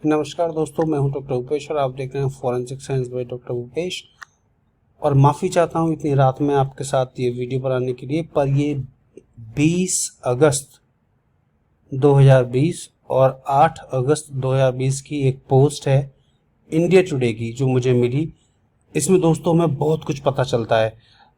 नमस्कार दोस्तों, मैं हूं डॉक्टर भूपेश और आप देख रहे हैं forensic science by doctor Bhupesh. और माफ़ी चाहता हूं इतनी रात में आपके साथ ये वीडियो बनाने के लिए, पर ये 20 अगस्त 2020 और 8 अगस्त 2020 की एक पोस्ट है इंडिया टुडे की जो मुझे मिली। इसमें दोस्तों हमें बहुत कुछ पता चलता है।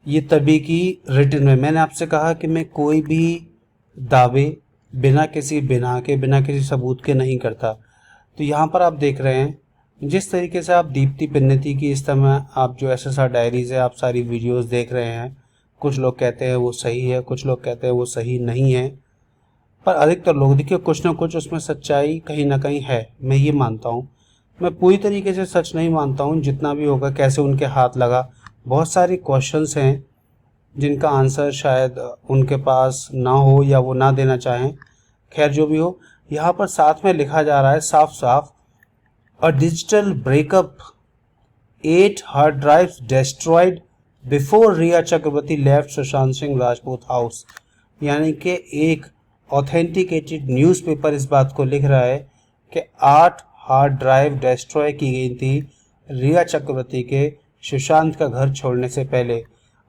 ये तभी की रिटन में मैंने आपसे कहा कि मैं कोई भी दावे बिना किसी सबूत के नहीं करता। तो यहाँ पर आप देख रहे हैं जिस तरीके से आप दीप्ति पिन्नती की इस समय आप जो एसएसआर डायरीज है, आप सारी वीडियोस देख रहे हैं। कुछ लोग कहते हैं वो सही है, कुछ लोग कहते हैं वो सही नहीं है, पर अधिकतर लोग देखिए कुछ ना कुछ उसमें सच्चाई कहीं ना कहीं है, मैं ये मानता हूँ। मैं पूरी तरीके से सच नहीं मानता हूँ, जितना भी होगा कैसे उनके हाथ लगा। बहुत सारे क्वेश्चंस हैं जिनका आंसर शायद उनके पास ना हो या वो ना देना चाहें। खैर जो भी हो, यहाँ पर साथ में लिखा जा रहा है साफ साफ, a digital breakup, 8 hard drives destroyed before Riya Chakraborty left Sushant Singh Rajput house. यानी कि एक ऑथेंटिकेटेड न्यूज़पेपर इस बात को लिख रहा है कि 8 हार्ड ड्राइव डिस्ट्रॉय की गई थी रिया चक्रवर्ती के सुशांत का घर छोड़ने से पहले।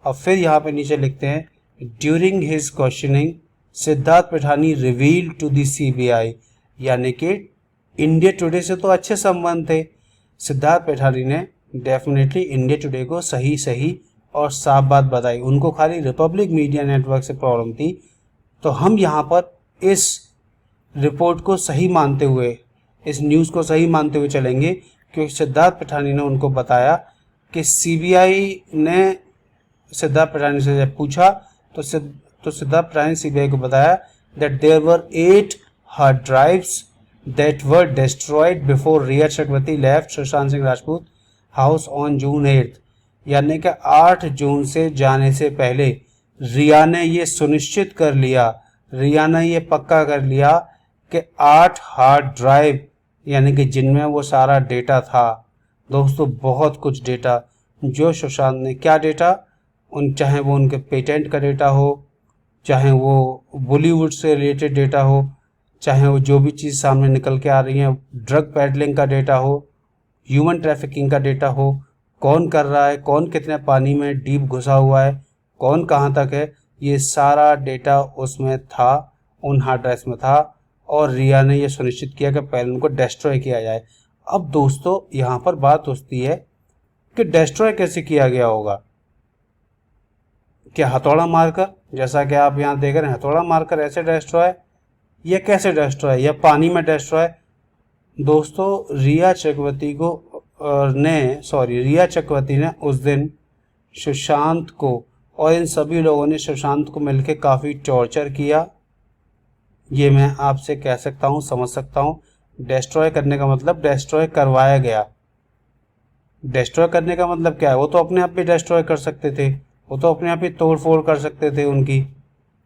और फिर यहाँ पे नीचे लिखते हैं, during his questioning Siddharth Pithani reveal to the CBI. यानी कि इंडिया टुडे से तो अच्छे संबंध थे। सिद्धार्थ पिठानी ने डेफिनेटली इंडिया टुडे को सही सही और साफ बात बताई, उनको खाली रिपब्लिक मीडिया नेटवर्क से प्रॉब्लम थी। तो हम यहाँ पर इस रिपोर्ट को सही मानते हुए, इस न्यूज़ को सही मानते हुए चलेंगे, क्योंकि सिद्धार्थ पिठानी ने उनको बताया कि सीबीआई ने सिद्धार्थ पिठानी से जब पूछा तो सिद्धार्थ पिठानी सीबीआई को बताया that there were 8 hard drives that were destroyed before Riya Chakraborty left Sushant Singh Rajput house on June 8। यानी कि 8 जून से जाने से पहले रिया ने ये सुनिश्चित कर लिया, रिया ने ये पक्का कर लिया कि 8 हार्ड ड्राइव, यानी कि जिनमें वो सारा डेटा था। दोस्तों बहुत कुछ डेटा जो सुशांत ने, क्या डेटा, चाहे वो उनके पेटेंट का डेटा हो, चाहे वो बॉलीवुड से रिलेटेड डेटा हो, चाहे वो जो भी चीज़ सामने निकल के आ रही है, ड्रग पैडलिंग का डेटा हो, ह्यूमन ट्रैफिकिंग का डेटा हो, कौन कर रहा है, कौन कितने पानी में डीप घुसा हुआ है, कौन कहाँ तक है, ये सारा डेटा उसमें था, उन हार्ड ड्राइव में था। और रिया ने ये सुनिश्चित किया कि पहले उनको डिस्ट्रॉय किया जाए। अब दोस्तों यहाँ पर बात होती है कि डिस्ट्रॉय कैसे किया गया होगा। क्या हथौड़ा मारकर, जैसा कि आप यहाँ देख रहे हैं, हथौड़ा मारकर ऐसे डिस्ट्रॉय, या कैसे डिस्ट्रॉय, या पानी में डिस्ट्रॉय। दोस्तों रिया चक्रवर्ती ने उस दिन सुशांत को और इन सभी लोगों ने सुशांत को मिलकर काफ़ी टॉर्चर किया। ये मैं आपसे कह सकता हूँ, समझ सकता हूँ। डिस्ट्रॉय करने का मतलब डिस्ट्रॉय करवाया गया। डिस्ट्रॉय करने का मतलब क्या है, वो तो अपने आप भी डिस्ट्रॉय कर सकते थे, वो तो अपने आप ही तोड़ फोड़ कर सकते थे उनकी,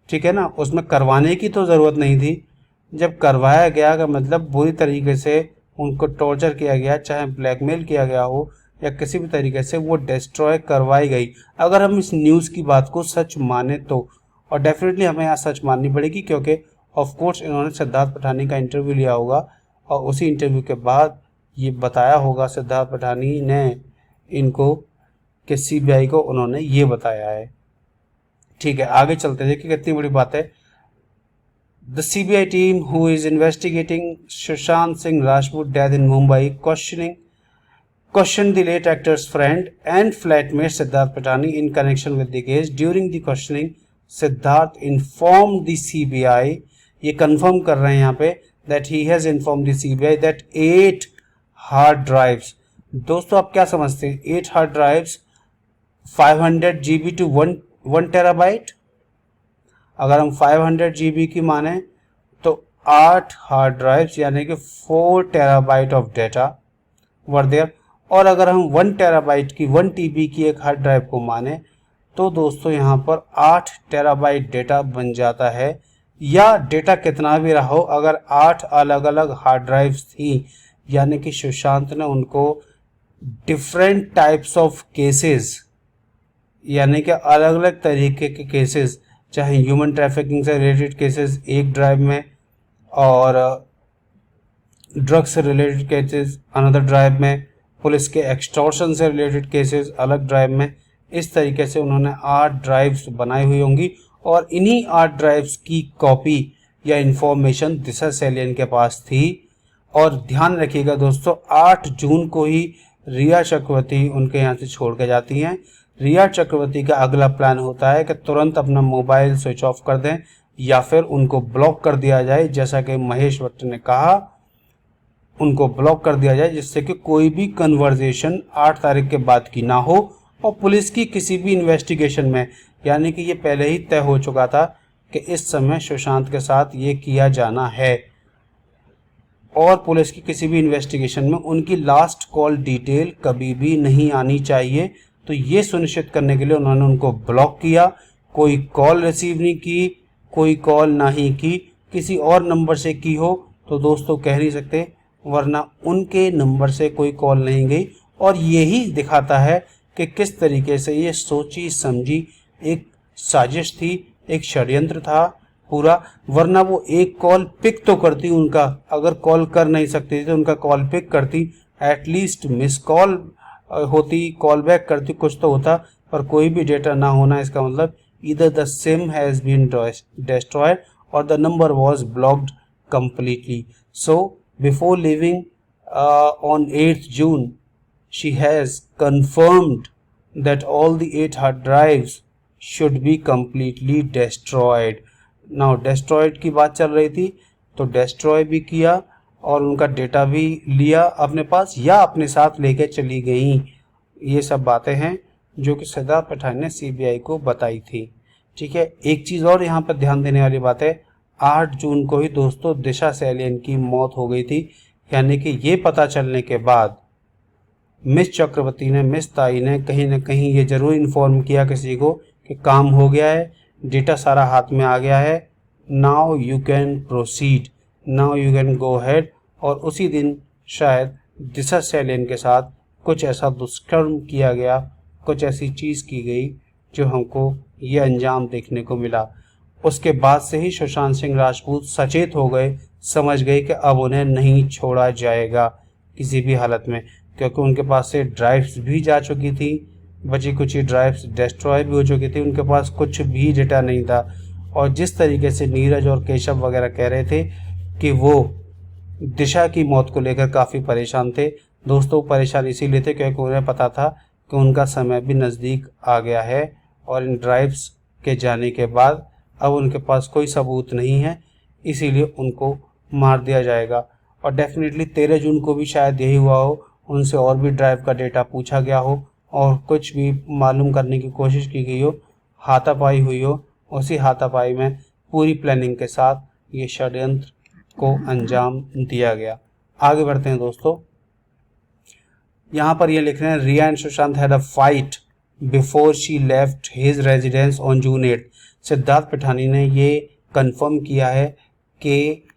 ठीक है ना। उसमें करवाने की तो ज़रूरत नहीं थी। जब करवाया गया का मतलब बुरी तरीके से उनको टॉर्चर किया गया, चाहे ब्लैकमेल किया गया हो या किसी भी तरीके से वो डिस्ट्रॉय करवाई गई। अगर हम इस न्यूज़ की बात को सच माने तो, और डेफिनेटली हमें यहाँ सच माननी पड़ेगी, क्योंकि ऑफ कोर्स इन्होंने सिद्धार्थ पिठानी का इंटरव्यू लिया होगा और उसी इंटरव्यू के बाद ये बताया होगा सिद्धार्थ पिठानी ने इनको कि सीबीआई को उन्होंने ये बताया है। ठीक है, आगे चलते हैं, देखिए कितनी बड़ी बात है। The CBI team who is investigating Sushant Singh Rajput death in Mumbai questioned the late actor's friend and flatmate Siddharth Pitani in connection with the case. During the questioning, Siddharth informed the CBI, ये confirm कर रहे हैं यहाँ पे, that he has informed the CBI that 8 hard drives, दोस्तों आप क्या समझते हैं 8 hard drives 500 GB to 1 terabyte। अगर हम 500 GB की माने तो 8 हार्ड ड्राइव्स यानी कि 4 terabyte of data were there. और अगर हम 1 टेराबाइट की 1 TB की एक हार्ड ड्राइव को माने तो दोस्तों यहाँ पर 8 टेराबाइट डेटा बन जाता है। या डेटा कितना भी रहा हो, अगर 8 अलग अलग हार्ड ड्राइव्स थी, यानी कि सुशांत ने उनको डिफरेंट टाइप्स ऑफ केसेस, यानी कि अलग अलग तरीके के केसेस, चाहे ह्यूमन ट्रैफिकिंग से रिलेटेड केसेस एक ड्राइव में, और ड्रग्स से रिलेटेड केसेस अनदर ड्राइव में, पुलिस के एक्सटॉर्शन से रिलेटेड केसेस अलग ड्राइव में। इस तरीके से उन्होंने 8 ड्राइव्स बनाई हुई होंगी और इन्हीं 8 ड्राइव्स की कॉपी या इंफॉर्मेशन दिशा सैलियन के पास थी। और ध्यान रखिएगा दोस्तों, 8 जून को ही रिया चक्रवर्ती उनके यहाँ से छोड़ के जाती हैं। रिया चक्रवर्ती का अगला प्लान होता है कि तुरंत अपना मोबाइल स्विच ऑफ कर दें या फिर उनको ब्लॉक कर दिया जाए, जैसा कि महेश भट्ट ने कहा, उनको ब्लॉक कर दिया जाए जिससे कि कोई भी कन्वर्जेशन 8 तारीख के बाद की ना हो। और पुलिस की किसी भी इन्वेस्टिगेशन में, यानी कि ये पहले ही तय हो चुका था कि इस समय सुशांत के साथ ये किया जाना है, और पुलिस की किसी भी इन्वेस्टिगेशन में उनकी लास्ट कॉल डिटेल कभी भी नहीं आनी चाहिए। तो ये सुनिश्चित करने के लिए उन्होंने उनको ब्लॉक किया, कोई कॉल रिसीव नहीं की, कोई कॉल ना ही की, किसी और नंबर से की हो तो दोस्तों कह नहीं सकते, वरना उनके नंबर से कोई कॉल नहीं गई। और यही दिखाता है कि किस तरीके से ये सोची समझी एक साजिश थी, एक षड्यंत्र था पूरा। वरना वो एक कॉल पिक तो करती, उनका अगर कॉल कर नहीं सकती थी तो उनका कॉल पिक करती, एटलीस्ट मिस कॉल होती, कॉल बैक करती, कुछ तो होता। पर कोई भी डेटा ना होना इसका मतलब either the SIM has been destroyed or the number was blocked completely. So before leaving on 8th June, she has confirmed that all the 8 hard drives should be completely destroyed. Now destroyed की बात चल रही थी तो destroy भी किया और उनका डेटा भी लिया अपने पास या अपने साथ लेके चली गई। ये सब बातें हैं जो कि सिद्धार्थ पठानिया ने सीबीआई को बताई थी। ठीक है, एक चीज़ और यहाँ पर ध्यान देने वाली बात है, 8 जून को ही दोस्तों दिशा सैलियन की मौत हो गई थी। यानी कि ये पता चलने के बाद मिस चक्रवर्ती ने, मिस ताई ने कहीं ना कहीं ये ज़रूर इन्फॉर्म किया किसी को कि काम हो गया है, डेटा सारा हाथ में आ गया है, now you can proceed, now you can go head. और उसी दिन शायद दिशा सैलियन के साथ कुछ ऐसा दुष्कर्म किया गया, कुछ ऐसी चीज़ की गई जो हमको ये अंजाम देखने को मिला। उसके बाद से ही सुशांत सिंह राजपूत सचेत हो गए, समझ गए कि अब उन्हें नहीं छोड़ा जाएगा किसी भी हालत में, क्योंकि उनके पास से ड्राइव्स भी जा चुकी थी, बची कुछ ड्राइव्स डिस्ट्रॉय भी हो चुकी थी, उनके पास कुछ भी डेटा नहीं था। और जिस तरीके से नीरज और केशव वगैरह कह रहे थे कि वो दिशा की मौत को लेकर काफ़ी परेशान थे, दोस्तों परेशान इसीलिए थे क्योंकि उन्हें पता था कि उनका समय भी नज़दीक आ गया है और इन ड्राइव्स के जाने के बाद अब उनके पास कोई सबूत नहीं है, इसीलिए उनको मार दिया जाएगा। और डेफिनेटली 13 जून को भी शायद यही हुआ हो, उनसे और भी ड्राइव का डेटा पूछा गया हो और कुछ भी मालूम करने की कोशिश की गई हो, हाथापाई हुई हो, उसी हाथापाई में पूरी प्लानिंग के साथ ये षड्यंत्र को अंजाम दिया गया। आगे बढ़ते हैं दोस्तों, यहाँ पर ये लिख रहे हैं Riya and Sushant had a fight before she left his residence on June 8। Siddharth Pathani ने ये कंफर्म किया है कि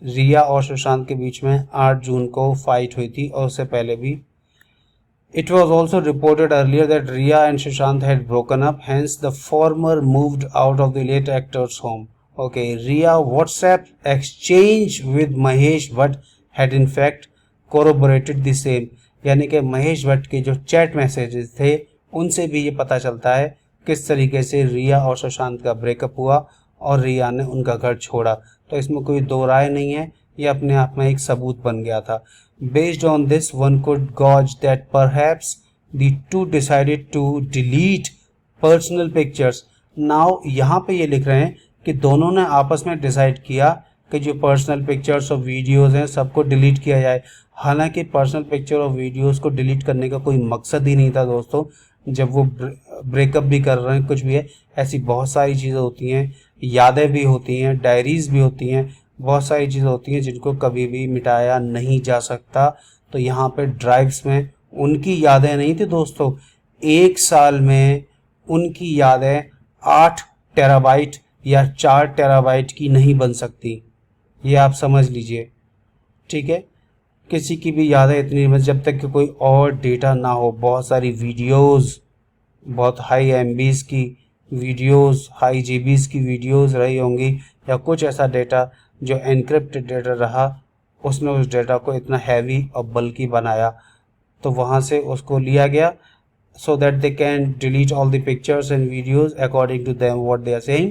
रिया और सुशांत के बीच में 8 जून को फाइट हुई थी और उससे पहले भी। It was also reported earlier that Riya and Sushant had broken up, hence the former moved out of the late actor's home. Okay, Riya WhatsApp exchange with Mahesh Bhatt had in fact corroborated the same. यानी कि महेश भट्ट के जो chat messages थे उनसे भी ये पता चलता है किस तरीके से रिया और सुशांत का ब्रेकअप हुआ और रिया ने उनका घर छोड़ा। तो इसमें कोई दो राय नहीं है, ये अपने आप में एक सबूत बन गया था। Based on this, one could gauge that perhaps the two decided to delete personal pictures. Now यहाँ पे ये लिख रहे हैं कि दोनों ने आपस में डिसाइड किया कि जो पर्सनल पिक्चर्स और वीडियोस हैं सबको डिलीट किया जाए। हालांकि पर्सनल पिक्चर और वीडियोस को डिलीट करने का कोई मकसद ही नहीं था दोस्तों। जब वो ब्रेकअप भी कर रहे हैं, कुछ भी है, ऐसी बहुत सारी चीज़ें होती हैं, यादें भी होती हैं, डायरीज़ भी होती हैं, बहुत सारी चीज़ें होती हैं जिनको कभी भी मिटाया नहीं जा सकता। तो यहाँ पे ड्राइव्स में उनकी यादें नहीं थी दोस्तों, 1 साल में उनकी यादें 8 टेराबाइट या 4 टेराबाइट की नहीं बन सकती, ये आप समझ लीजिए। ठीक है, किसी की भी यादें इतनी बस जब तक कि कोई और डेटा ना हो। बहुत सारी वीडियोस, बहुत हाई एमबीज़ की वीडियोस, हाई जीबीज़ की वीडियोस रही होंगी या कुछ ऐसा डेटा जो एनक्रिप्टेड डेटा रहा, उसने उस डेटा को इतना हैवी और बल्कि बनाया, तो वहाँ से उसको लिया गया so that they can delete all the pictures and videos according to them what they are saying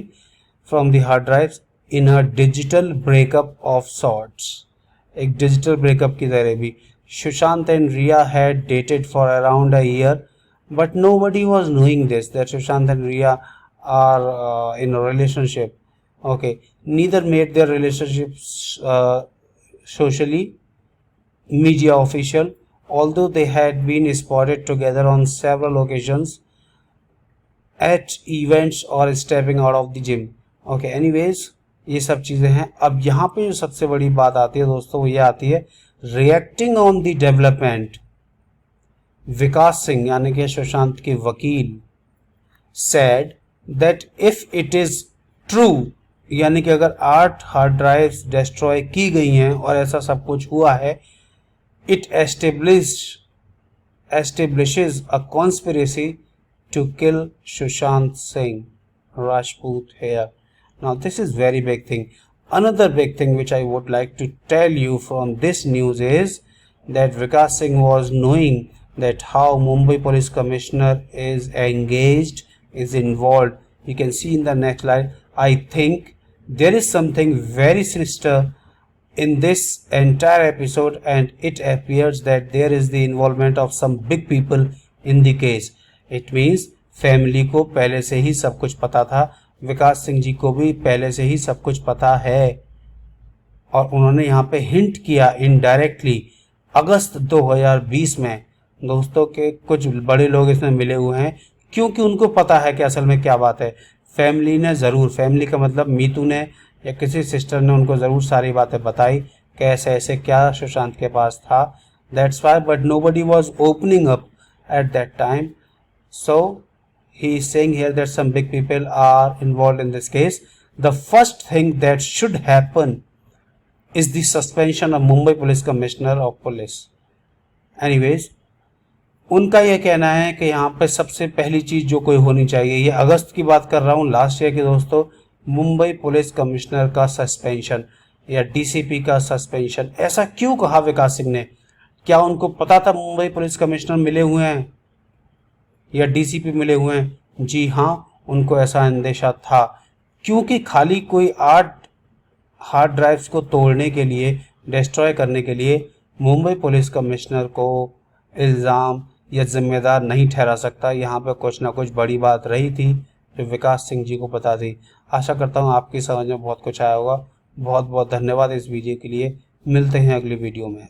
from the hard drives in a digital breakup of sorts. एक digital breakup की तरह भी Sushant and Riya had dated for around a year, but nobody was knowing this that Sushant and Riya are in a relationship. Okay, neither made their relationships socially media official, although they had been spotted together on several occasions at events or stepping out of the gym. Okay, anyways, ये सब चीज़ें हैं। अब यहाँ पे जो सबसे बड़ी बात आती है दोस्तों, वो ये आती है रिएक्टिंग ऑन द डेवलपमेंट। विकास सिंह यानी कि सुशांत के वकील said that if it is true, यानी कि अगर 8 हार्ड ड्राइव्स डिस्ट्रॉय की गई हैं और ऐसा सब कुछ हुआ है, it establishes a conspiracy to kill Sushant Singh Rajput here. Now this is very big thing. Another big thing which I would like to tell you from this news is that Vikas Singh was knowing that how Mumbai Police Commissioner is engaged, is involved. You can see in the next slide. I think there is something very sinister in this entire episode, and it appears that there is the involvement of some big people in the case. It means family को पहले से ही सब कुछ पता था, विकास सिंह जी को भी पहले से ही सब कुछ पता है, और उन्होंने यहाँ पे हिंट किया इनडायरेक्टली। अगस्त 2020 में दोस्तों के कुछ बड़े लोग इसमें मिले हुए हैं, क्योंकि उनको पता है कि असल में क्या बात है। फैमिली ने ज़रूर, फैमिली का मतलब मीतू ने या किसी सिस्टर ने उनको ज़रूर सारी बातें बताई कि ऐसे ऐसे क्या सुशांत के पास था। That's why, but nobody was opening up at that time. So he is saying here that some big people are involve in this case. The first thing that should happen is the suspension of Mumbai police commissioner of police. Anyways, उनका यह कहना है कि यहाँ पे सबसे पहली चीज़ जो कोई होनी चाहिए, ये अगस्त की बात कर रहा हूँ, लास्ट ईयर की दोस्तों, मुंबई पुलिस कमिश्नर का सस्पेंशन या डीसीपी का सस्पेंशन। ऐसा क्यों कहा विकास सिंह ने? क्या उनको पता था मुंबई पुलिस कमिश्नर मिले हुए हैं या डीसीपी मिले हुए हैं? जी हाँ, उनको ऐसा अंदेशा था, क्योंकि खाली कोई 8 हार्ड ड्राइव्स को तोड़ने के लिए, डिस्ट्रॉय करने के लिए मुंबई पुलिस कमिश्नर को इल्ज़ाम या जिम्मेदार नहीं ठहरा सकता। यहाँ पे कुछ ना कुछ बड़ी बात रही थी जो विकास सिंह जी को पता थी। आशा करता हूँ आपकी समझ में बहुत कुछ आया होगा। बहुत बहुत धन्यवाद इस वीडियो के लिए। मिलते हैं अगली वीडियो में।